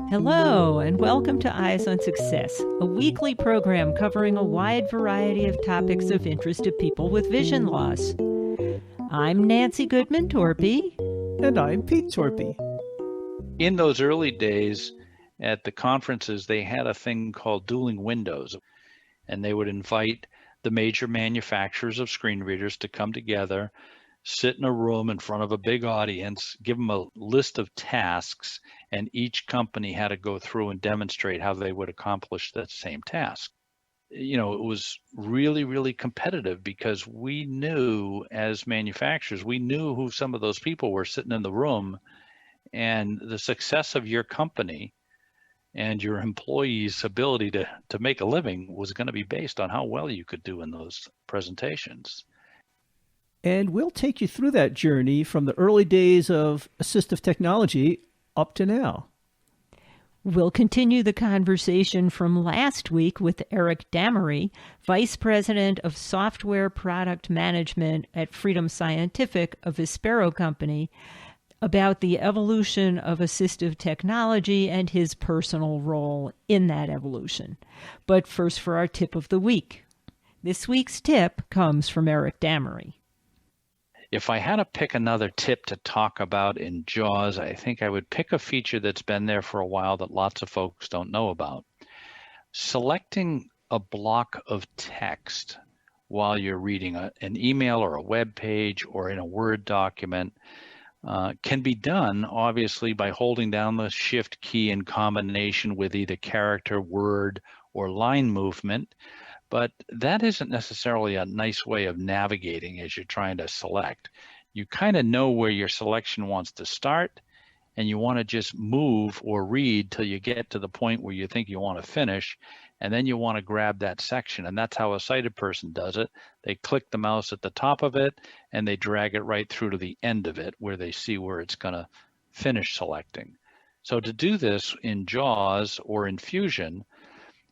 Hello, and welcome to Eyes on Success, a weekly program covering a wide variety of topics of interest to people with vision loss. I'm Nancy Torpey. And I'm Pete Torpey. In those early days at the conferences, they had a thing called dueling windows, and they would invite the major manufacturers of screen readers to come together, sit in a room in front of a big audience, give them a list of tasks, and each company had to go through and demonstrate how they would accomplish that same task. You know, it was really, really competitive because we knew as manufacturers, we knew who some of those people were sitting in the room, and the success of your company and your employees' ability to make a living was going to be based on how well you could do in those presentations. And we'll take you through that journey from the early days of assistive technology up to now. We'll continue the conversation from last week with Eric Damery, Vice President of Software Product Management at Freedom Scientific, a Vispero company, about the evolution of assistive technology and his personal role in that evolution. But first, for our tip of the week. This week's tip comes from Eric Damery. If I had to pick another tip to talk about in JAWS, I think I would pick a feature that's been there for a while that lots of folks don't know about. Selecting a block of text while you're reading an email or a web page or in a Word document can be done, obviously, by holding down the Shift key in combination with either character, word, or line movement. But that isn't necessarily a nice way of navigating as you're trying to select. You kind of know where your selection wants to start, and you want to just move or read till you get to the point where you think you want to finish, and then you want to grab that section. And that's how a sighted person does it. They click the mouse at the top of it, and they drag it right through to the end of it where they see where it's going to finish selecting. So to do this in JAWS or in Fusion,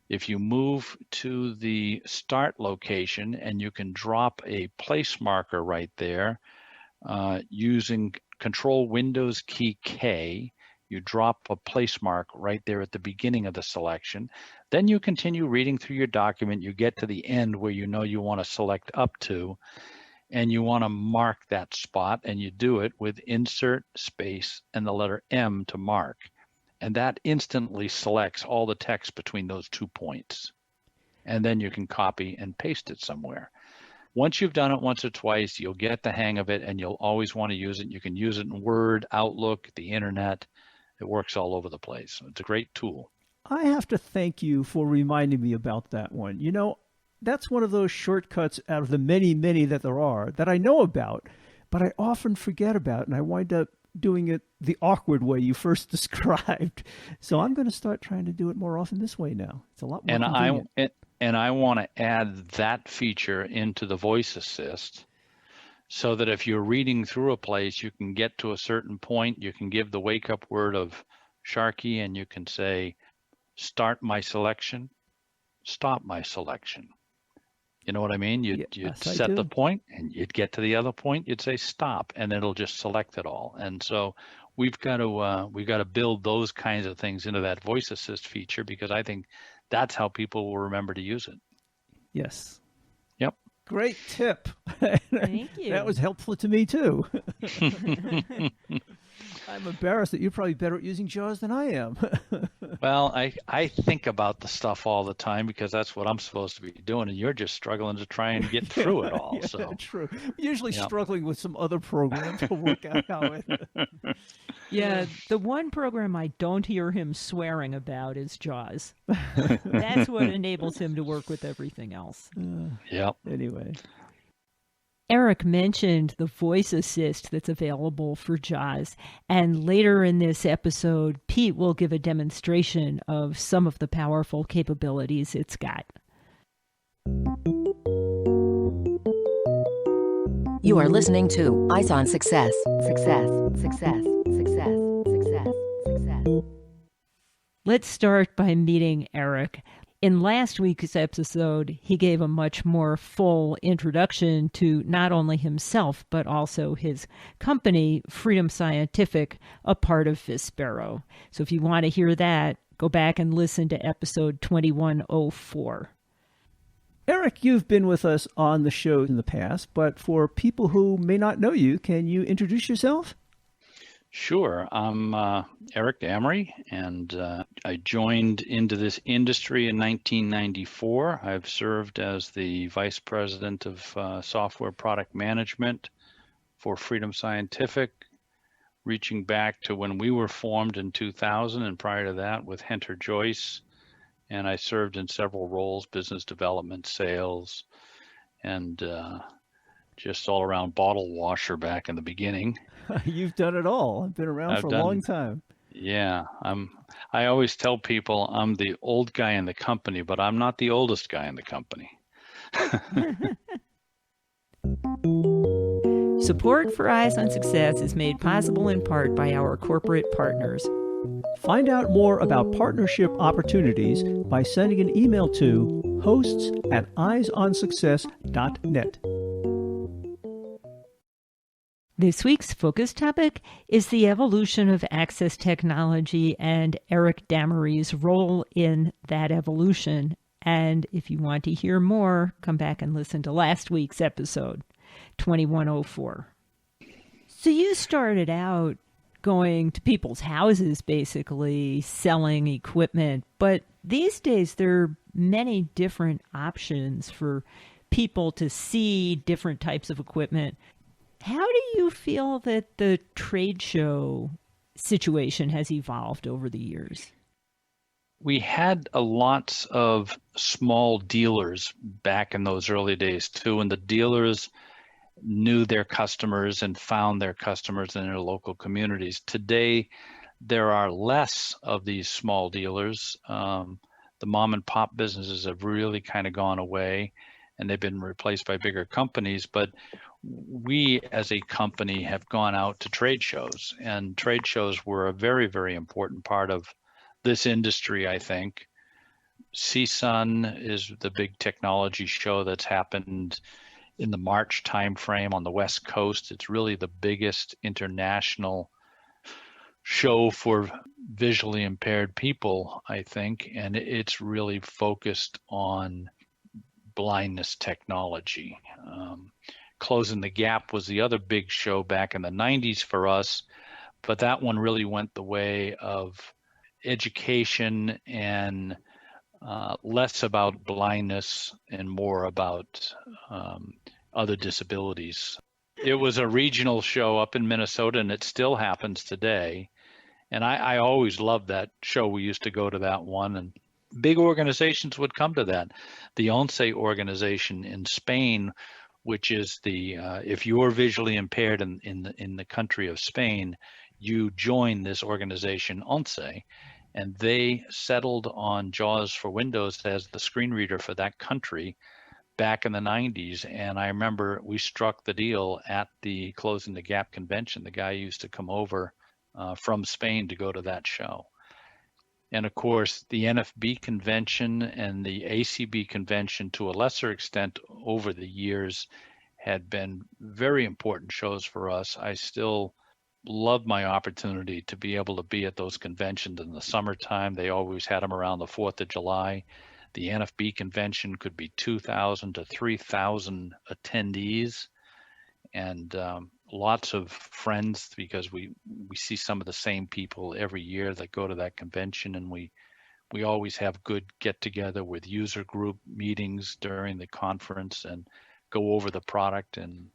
if you move to the start location and you can drop a place marker right there using Control Windows key K, you drop a place mark right there at the beginning of the selection. Then you continue reading through your document. You get to the end where you know you want to select up to, and you want to mark that spot, and you do it with Insert, Space, and the letter M to mark. And that instantly selects all the text between those 2 points. And then you can copy and paste it somewhere. Once you've done it once or twice, you'll get the hang of it, and you'll always want to use it. You can use it in Word, Outlook, the internet. It works all over the place. It's a great tool. I have to thank you for reminding me about that one. You know, that's one of those shortcuts out of the many, many that there are that I know about, but I often forget about, and I wind up doing it the awkward way you first described. So I'm going to start trying to do it more often this way now. It's a lot more convenient. And I want to add that feature into the voice assist so that if you're reading through a place, you can get to a certain point, you can give the wake up word of Sharky, and you can say, start my selection, stop my selection. You know what I mean? You'd set the point, and you'd get to the other point. You'd say stop, and it'll just select it all. And so we've got to build those kinds of things into that voice assist feature, because I think that's how people will remember to use it. Yes. Yep. Great tip. Thank you. That was helpful to me too. I'm embarrassed that you're probably better at using JAWS than I am. Well, I think about the stuff all the time because that's what I'm supposed to be doing, and you're just struggling to try and get through it all. Yeah, so true. Usually struggling with some other program to work out how it. Yeah, the one program I don't hear him swearing about is JAWS. That's what enables him to work with everything else. Yep. Anyway. Eric mentioned the voice assist that's available for JAWS, and later in this episode, Pete will give a demonstration of some of the powerful capabilities it's got. You are listening to Eyes on Success. Success, success, success, success, success. Let's start by meeting Eric. In last week's episode, he gave a much more full introduction to not only himself, but also his company, Freedom Scientific, a part of Vispero. So if you want to hear that, go back and listen to episode 2104. Eric, you've been with us on the show in the past, but for people who may not know you, can you introduce yourself? Sure. I'm Eric Damery, and I joined into this industry in 1994. I've served as the Vice President of Software Product Management for Freedom Scientific, reaching back to when we were formed in 2000, and prior to that with Hunter Joyce. And I served in several roles: business development, sales, and just all around bottle washer back in the beginning. You've done it all. I've been around for a long time. Yeah, I always tell people I'm the old guy in the company, but I'm not the oldest guy in the company. Support for Eyes on Success is made possible in part by our corporate partners. Find out more about partnership opportunities by sending an email to hosts@eyesonsuccess.net. This week's focus topic is the evolution of access technology and Eric Damery's role in that evolution. And if you want to hear more, come back and listen to last week's episode, 2104. So you started out going to people's houses, basically selling equipment, but these days there are many different options for people to see different types of equipment. How do you feel that the trade show situation has evolved over the years? We had a lot of small dealers back in those early days too, and the dealers knew their customers and found their customers in their local communities. Today, there are less of these small dealers. The mom and pop businesses have really kind of gone away, and they've been replaced by bigger companies. But we as a company have gone out to trade shows, and trade shows were a very, very important part of this industry, I think. CSUN is the big technology show that's happened in the March timeframe on the West Coast. It's really the biggest international show for visually impaired people, I think, and it's really focused on blindness technology. Closing the Gap was the other big show back in the 90s for us, but that one really went the way of education and less about blindness and more about other disabilities. It was a regional show up in Minnesota, and it still happens today. And I always loved that show. We used to go to that one, and big organizations would come to that. The ONCE organization in Spain, which is the if you're visually impaired in the country of Spain, you join this organization ONCE, and they settled on JAWS for Windows as the screen reader for that country back in the 90s. And I remember we struck the deal at the Closing the Gap convention. The guy used to come over from Spain to go to that show. And of course, the NFB convention and the ACB convention, to a lesser extent over the years, had been very important shows for us. I still love my opportunity to be able to be at those conventions in the summertime. They always had them around the 4th of July. The NFB convention could be 2,000 to 3,000 attendees, and lots of friends, because we see some of the same people every year that go to that convention, and we always have good get together with user group meetings during the conference and go over the product and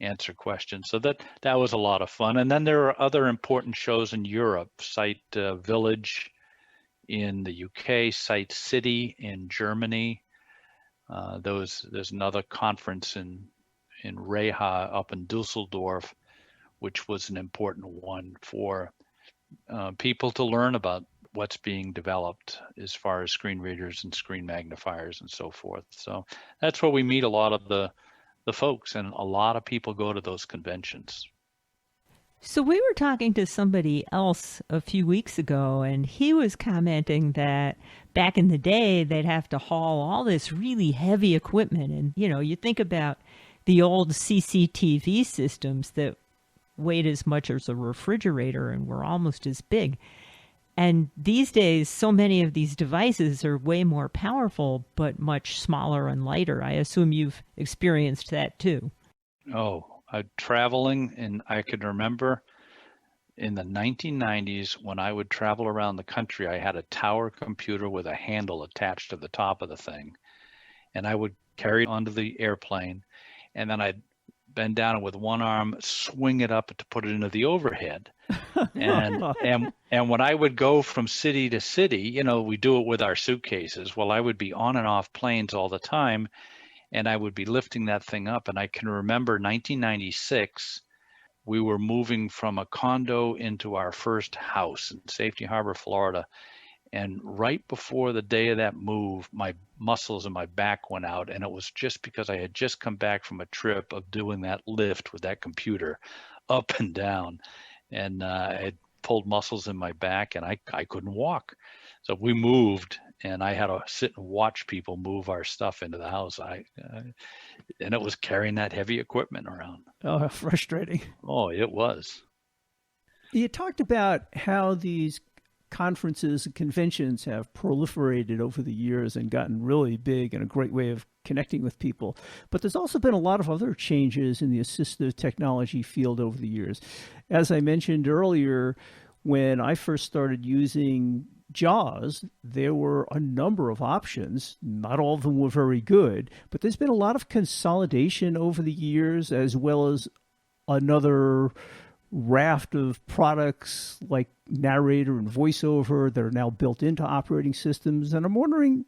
answer questions. So that was a lot of fun. And then there are other important shows in Europe: Site Village in the UK, Site City in Germany. There's another conference in Reha up in Dusseldorf, which was an important one for people to learn about what's being developed as far as screen readers and screen magnifiers and so forth. So that's where we meet a lot of the folks, and a lot of people go to those conventions. So we were talking to somebody else a few weeks ago, and he was commenting that back in the day, they'd have to haul all this really heavy equipment. And, you think about the old CCTV systems that weighed as much as a refrigerator and were almost as big. And these days, so many of these devices are way more powerful, but much smaller and lighter. I assume you've experienced that too. Oh, traveling, and I can remember in the 1990s when I would travel around the country, I had a tower computer with a handle attached to the top of the thing. And I would carry it onto the airplane, and then I'd bend down and with one arm swing it up to put it into the overhead. And when I would go from city to city, we do it with our suitcases. Well, I would be on and off planes all the time, and I would be lifting that thing up. And I can remember 1996, we were moving from a condo into our first house in Safety Harbor, Florida. And right before the day of that move, my muscles in my back went out. And it was just because I had just come back from a trip of doing that lift with that computer up and down. And I had pulled muscles in my back, and I couldn't walk. So we moved, and I had to sit and watch people move our stuff into the house. And it was carrying that heavy equipment around. Oh, frustrating. Oh, it was. You talked about how these conferences and conventions have proliferated over the years and gotten really big and a great way of connecting with people. But there's also been a lot of other changes in the assistive technology field over the years. As I mentioned earlier, when I first started using JAWS, there were a number of options. Not all of them were very good, but there's been a lot of consolidation over the years, as well as another raft of products like narrator and voiceover that are now built into operating systems. And I'm wondering,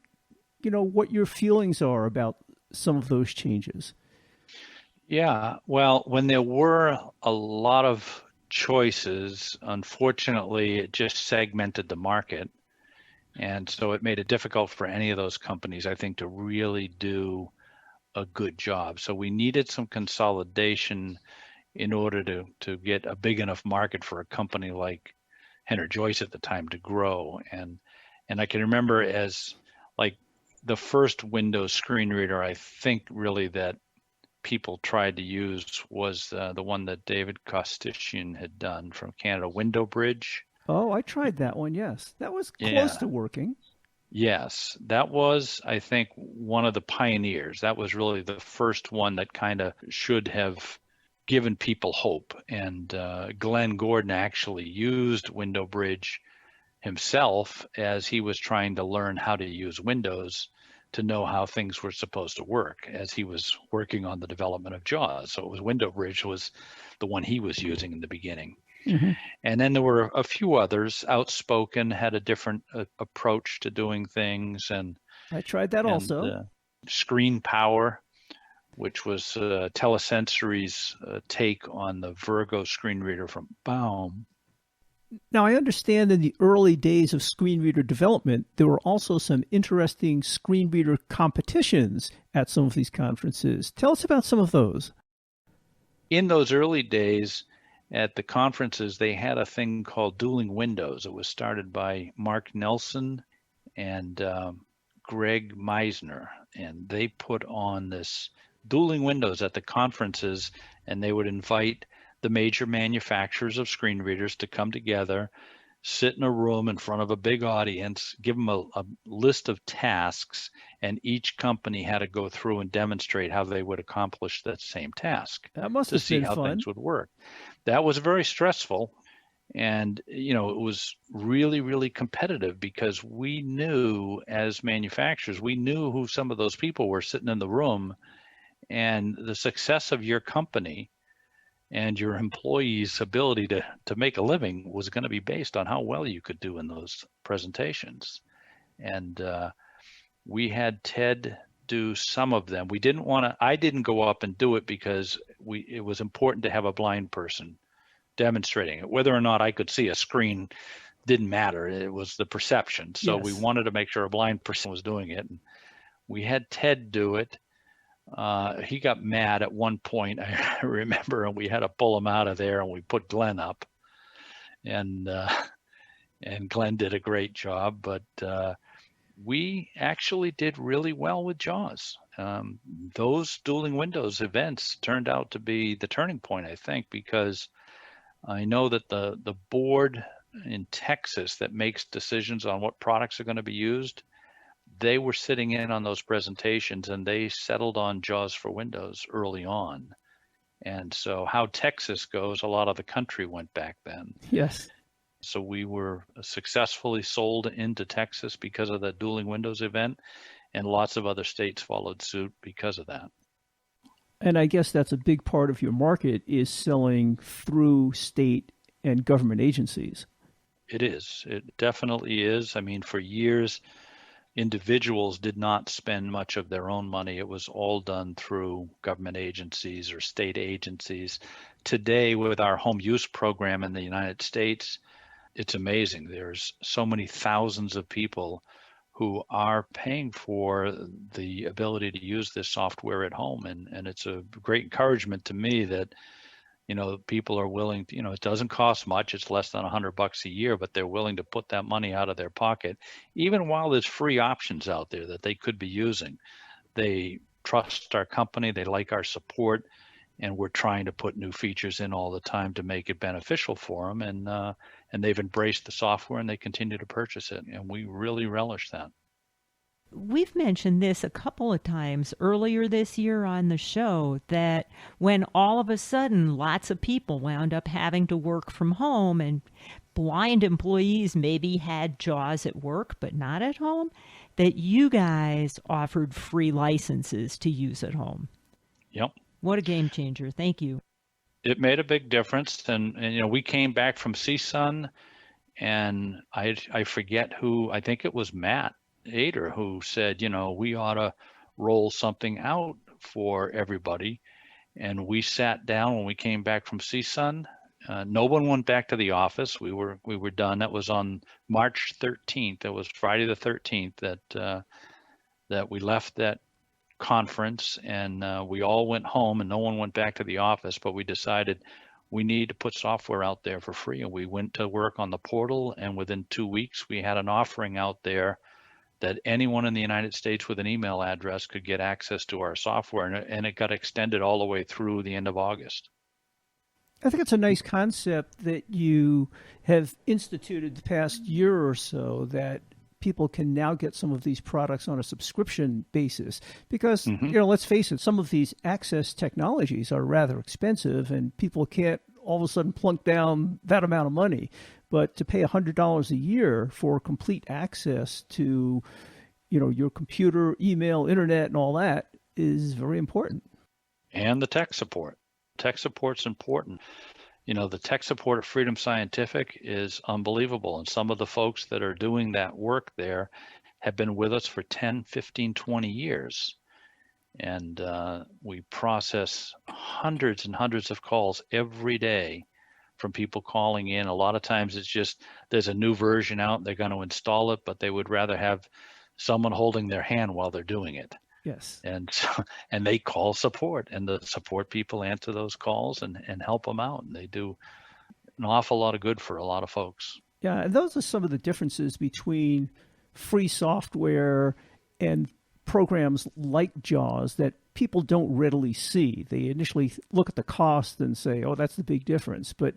what your feelings are about some of those changes. Yeah, well, when there were a lot of choices, unfortunately, it just segmented the market. And so it made it difficult for any of those companies, I think, to really do a good job. So we needed some consolidation in order to get a big enough market for a company like Henry Joyce at the time to grow. And I can remember as like the first Windows screen reader, I think really that people tried to use was the one that David Kostician had done from Canada, Window Bridge. Oh, I tried that one, yes. That was close to working. Yes, that was, I think, one of the pioneers. That was really the first one that kind of should have given people hope. And Glenn Gordon actually used Window Bridge himself as he was trying to learn how to use Windows to know how things were supposed to work as he was working on the development of JAWS. So it was Window Bridge was the one he was using in the beginning. Mm-hmm. And then there were a few others. Outspoken had a different approach to doing things. And I tried that also. Screen Power, which was Telesensory's take on the Virgo screen reader from Baum. Now, I understand in the early days of screen reader development, there were also some interesting screen reader competitions at some of these conferences. Tell us about some of those. In those early days at the conferences, they had a thing called Dueling Windows. It was started by Mark Nelson and Greg Meisner, and they put on this Dueling Windows at the conferences, and they would invite the major manufacturers of screen readers to come together, sit in a room in front of a big audience, give them a list of tasks, and each company had to go through and demonstrate how they would accomplish that same task. That must have been fun. To see how things would work. That was very stressful, and it was really, really competitive because we knew as manufacturers, we knew who some of those people were sitting in the room, and the success of your company and your employees' ability to make a living was going to be based on how well you could do in those presentations. And we had Ted do some of them. I didn't go up and do it because it was important to have a blind person demonstrating it. Whether or not I could see a screen didn't matter. It was the perception. So yes. We wanted to make sure a blind person was doing it. And we had Ted do it. He got mad at one point, I remember, and we had to pull him out of there, and we put Glenn up, and Glenn did a great job. But we actually did really well with JAWS. Those dueling windows events turned out to be the turning point, I think, because I know that the board in Texas that makes decisions on what products are going to be used, they were sitting in on those presentations and they settled on JAWS for Windows early on. And so how Texas goes, a lot of the country went back then. Yes. So we were successfully sold into Texas because of the dueling windows event, and lots of other states followed suit because of that. And I guess that's a big part of your market is selling through state and government agencies. It is. It definitely is. I mean, for years, individuals did not spend much of their own money. It was all done through government agencies or state agencies. Today, with our home use program in the United States, it's amazing. There's so many thousands of people who are paying for the ability to use this software at home. And it's a great encouragement to me that, people are willing to, it doesn't cost much. It's less than $100 a year, but they're willing to put that money out of their pocket, even while there's free options out there that they could be using. They trust our company. They like our support. And we're trying to put new features in all the time to make it beneficial for them. And they've embraced the software and they continue to purchase it. And we really relish that. We've mentioned this a couple of times earlier this year on the show, that when all of a sudden lots of people wound up having to work from home and blind employees maybe had JAWS at work but not at home, that you guys offered free licenses to use at home. Yep. What a game changer. Thank you. It made a big difference. And we came back from CSUN, and I forget who, I think it was Matt Ader who said, we ought to roll something out for everybody. And we sat down when we came back from CSUN. No one went back to the office. We were done. That was on March 13th. It was Friday the 13th that we left that conference, and we all went home and no one went back to the office, but we decided we need to put software out there for free. And we went to work on the portal, and within 2 weeks we had an offering out there that anyone in the United States with an email address could get access to our software, and it got extended all the way through the end of August. I think it's a nice concept that you have instituted the past year or so, that people can now get some of these products on a subscription basis because, let's face it, some of these access technologies are rather expensive and people can't all of a sudden plunk down that amount of money. But to pay $100 a year for complete access to, your computer, email, internet, and all that is very important. And the tech support. Tech support's important. The tech support at Freedom Scientific is unbelievable. And some of the folks that are doing that work there have been with us for 10, 15, 20 years. And we process hundreds and hundreds of calls every day from people calling in. A lot of times it's just there's a new version out, they're going to install it, but they would rather have someone holding their hand while they're doing it. Yes. And they call support, and the support people answer those calls and help them out. And they do an awful lot of good for a lot of folks. Yeah, and those are some of the differences between free software and programs like JAWS that people don't readily see. They initially look at the cost and say, oh, that's the big difference. But,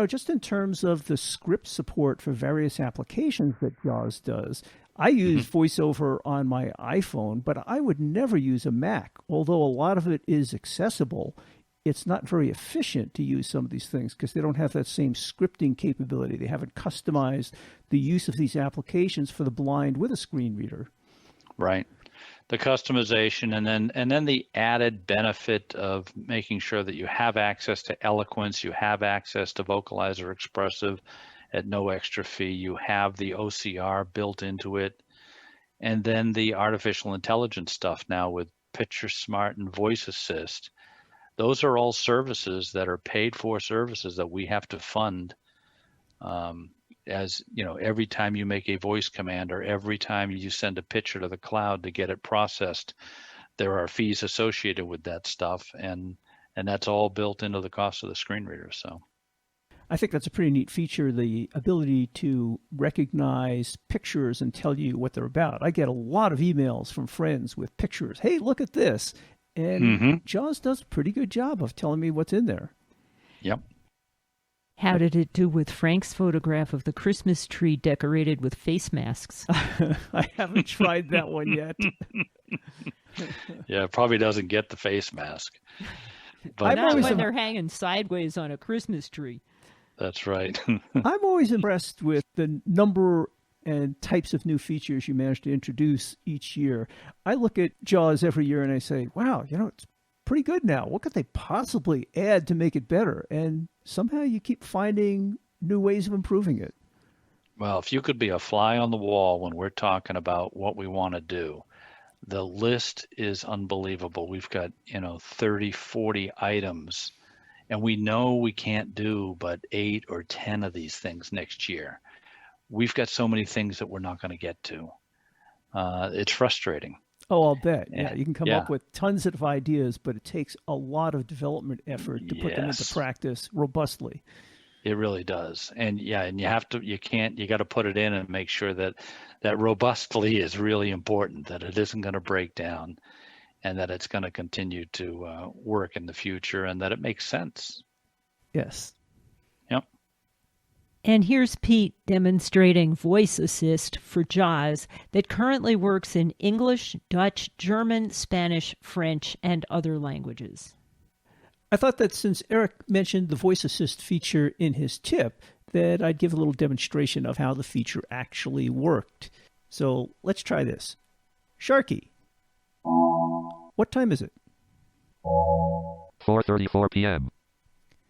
just in terms of the script support for various applications that JAWS does, I use VoiceOver on my iPhone, but I would never use a Mac. Although a lot of it is accessible, it's not very efficient to use some of these things because they don't have that same scripting capability. They haven't customized the use of these applications for the blind with a screen reader. Right. The customization, and then the added benefit of making sure that you have access to Eloquence, you have access to Vocalizer Expressive at no extra fee, you have the OCR built into it, and then the artificial intelligence stuff now with Picture Smart and Voice Assist. Those are all services that are paid for services that we have to fund. As every time you make a voice command or every time you send a picture to the cloud to get it processed, there are fees associated with that stuff, and that's all built into the cost of the screen reader. So I think that's a pretty neat feature, the ability to recognize pictures and tell you what they're about. I get a lot of emails from friends with pictures. Hey, look at this. And JAWS does a pretty good job of telling me what's in there. Yep. How did it do with Frank's photograph of the Christmas tree decorated with face masks? I haven't tried that one yet. Yeah, it probably doesn't get the face mask. But not when they're hanging sideways on a Christmas tree. That's right. I'm always impressed with the number and types of new features you manage to introduce each year. I look at JAWS every year and I say, wow, it's pretty good now. What could they possibly add to make it better? And somehow you keep finding new ways of improving it. Well, if you could be a fly on the wall when we're talking about what we want to do, the list is unbelievable. We've got, 30, 40 items, and we know we can't do but 8 or 10 of these things next year. We've got so many things that we're not going to get to. It's frustrating. Oh, I'll bet. Yeah, you can come up with tons of ideas, but it takes a lot of development effort to put them into practice robustly. It really does. And you got to put it in and make sure that robustly is really important, that it isn't going to break down and that it's going to continue to work in the future and that it makes sense. Yes. Yep. And here's Pete demonstrating Voice Assist for JAWS that currently works in English, Dutch, German, Spanish, French, and other languages. I thought that since Eric mentioned the Voice Assist feature in his tip, that I'd give a little demonstration of how the feature actually worked. So let's try this. Sharky, what time is it? 4:34 p.m.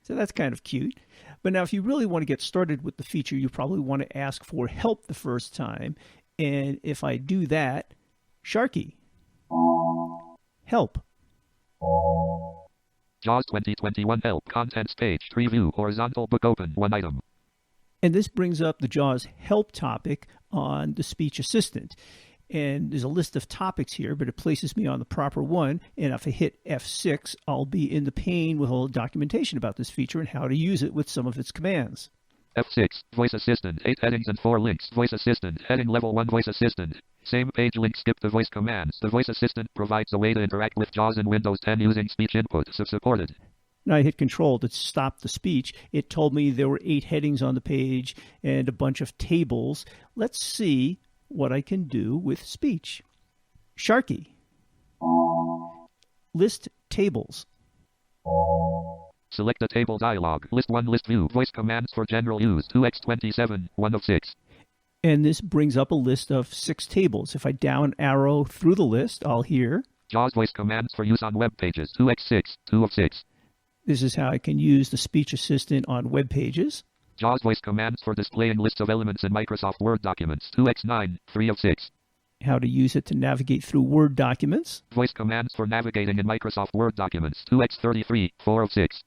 So that's kind of cute. But now if you really want to get started with the feature, you probably want to ask for help the first time. And if I do that, Sharky, help. JAWS 2021 Help Contents Page Preview Horizontal Book Open 1 item. And this brings up the JAWS Help topic on the speech assistant. And there's a list of topics here, but it places me on the proper one. And if I hit F6, I'll be in the pane with all the documentation about this feature and how to use it with some of its commands. F6, Voice Assistant, 8 headings and 4 links. Voice Assistant, heading level 1 Voice Assistant. Same page link, skip the voice commands. The Voice Assistant provides a way to interact with JAWS in Windows 10 using speech input, if supported. Now I hit Control to stop the speech. It told me there were 8 headings on the page and a bunch of tables. Let's see what I can do with speech. Sharky, list tables. Select a table dialog. List 1, list view. Voice commands for general use. 2x27, 1 of 6. And this brings up a list of 6 tables. If I down arrow through the list, I'll hear JAWS voice commands for use on web pages. 2x6, 2 of 6. This is how I can use the speech assistant on web pages. JAWS voice commands for displaying lists of elements in Microsoft Word documents. 2x9, 3 of 6. How to use it to navigate through Word documents. Voice commands for navigating in Microsoft Word documents. 2x33, 4 of 6.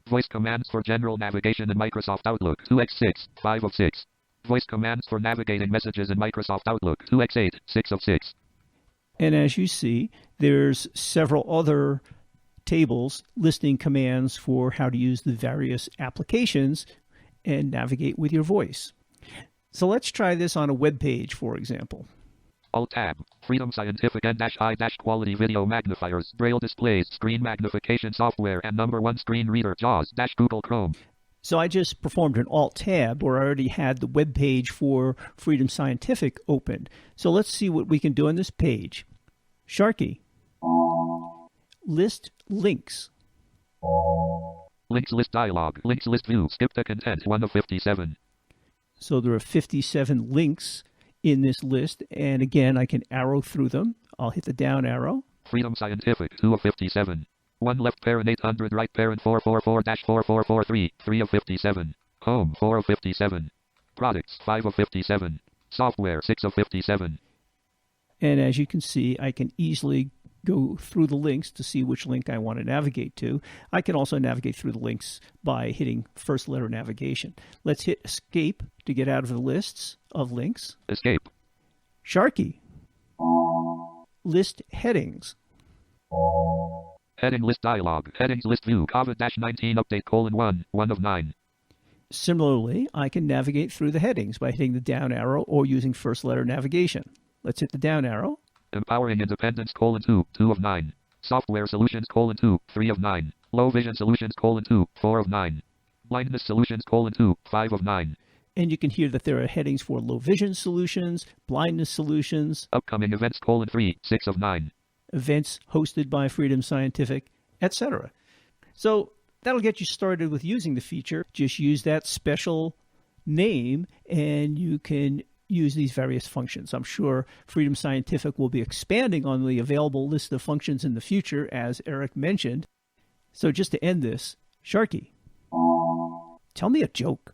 Voice commands for general navigation in Microsoft Outlook. 2x6, 5 of 6. Voice commands for navigating messages in Microsoft Outlook. 2x8, 6 of 6. And as you see, there's several other tables listing commands for how to use the various applications and navigate with your voice. So let's try this on a web page, for example. Alt-Tab, Freedom Scientific N-I-Quality Video Magnifiers, Braille Displays, Screen Magnification Software, and Number 1 Screen Reader, JAWS, Google Chrome. So I just performed an Alt-Tab where I already had the web page for Freedom Scientific opened. So let's see what we can do on this page. Sharky, list links. Links list dialog. Links list view. Skip the content. 1 of 57. So there are 57 links in this list. And again, I can arrow through them. I'll hit the down arrow. Freedom Scientific. 2 of 57. 1 left parent 800 right parent 444-4443. 3 of 57. Home 4 of 57. Products 5 of 57. Software 6 of 57. And as you can see, I can easily go through the links to see which link I want to navigate to. I can also navigate through the links by hitting first letter navigation. Let's hit escape to get out of the lists of links. Escape. Sharky, list headings. Heading list dialog. Headings list view. COVID-19 update 1, 1 of 9. Similarly, I can navigate through the headings by hitting the down arrow or using first letter navigation. Let's hit the down arrow. Empowering Independence, 2, 2 of 9. Software Solutions, 2, 3 of 9. Low Vision Solutions, 2, 4 of 9. Blindness Solutions, 2, 5 of 9. And you can hear that there are headings for low vision solutions, blindness solutions. Upcoming events, 3, 6 of 9. Events hosted by Freedom Scientific, etc. So that'll get you started with using the feature. Just use that special name and you can use these various functions. I'm sure Freedom Scientific will be expanding on the available list of functions in the future, as Eric mentioned. So just to end this, Sharky, tell me a joke.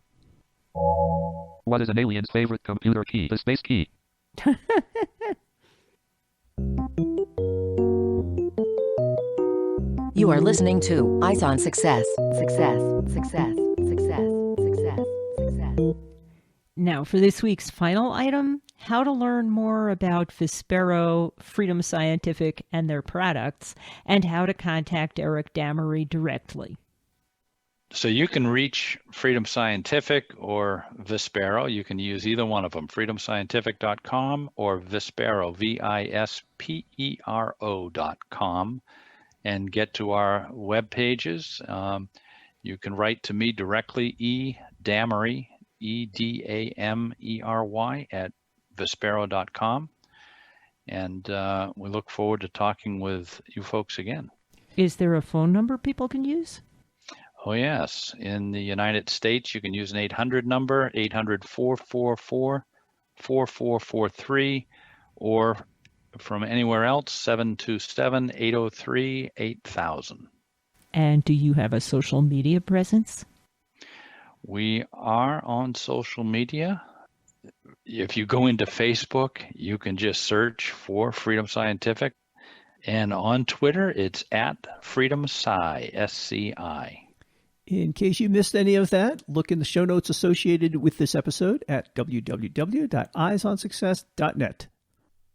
What is an alien's favorite computer key? The space key. You are listening to Eyes on Success. Success, success, success, success, success. Now, for this week's final item, how to learn more about Vispero, Freedom Scientific, and their products, and how to contact Eric Damery directly. So you can reach Freedom Scientific or Vispero. You can use either one of them, freedomscientific.com or Vispero, Vispero.com, and get to our web pages. You can write to me directly, Damery, Damery at Vispero.com. And we look forward to talking with you folks again. Is there a phone number people can use? Oh, yes. In the United States, you can use an 800 number, 800-444-4443, or from anywhere else, 727-803-8000. And do you have a social media presence? We are on social media. If you go into Facebook, you can just search for Freedom Scientific. And on Twitter, it's at Freedom Sci, SCI. In case you missed any of that, look in the show notes associated with this episode at www.eyesonsuccess.net.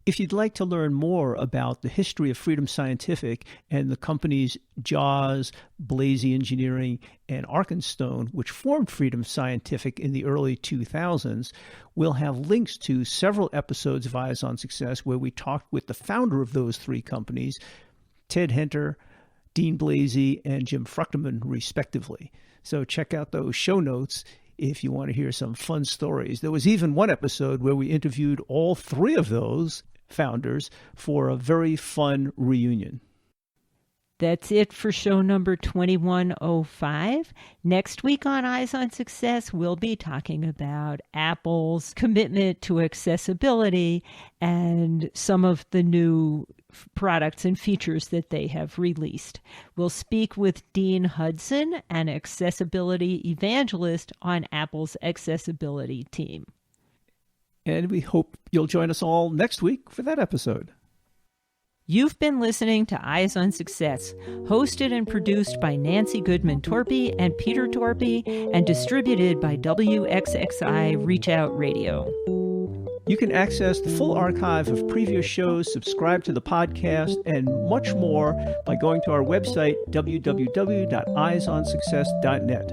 If you'd like to learn more about the history of Freedom Scientific and the companies JAWS, Blazy Engineering, and Arkenstone, which formed Freedom Scientific in the early 2000s, we'll have links to several episodes of Eyes on Success where we talked with the founder of those three companies, Ted Henter, Dean Blazy, and Jim Fruchterman, respectively. So check out those show notes if you want to hear some fun stories. There was even one episode where we interviewed all three of those founders for a very fun reunion. That's it for show number 2105. Next week on Eyes on Success, we'll be talking about Apple's commitment to accessibility and some of the new products and features that they have released. We'll speak with Dean Hudson, an accessibility evangelist on Apple's accessibility team. And we hope you'll join us all next week for that episode. You've been listening to Eyes on Success, hosted and produced by Nancy Goodman Torpey and Peter Torpey, and distributed by WXXI Reach Out Radio. You can access the full archive of previous shows, subscribe to the podcast, and much more by going to our website, www.eyesonsuccess.net.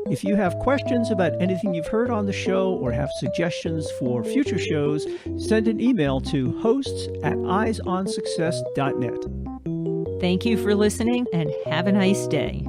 If you have questions about anything you've heard on the show or have suggestions for future shows, send an email to hosts@eyesonsuccess.net. Thank you for listening and have a nice day.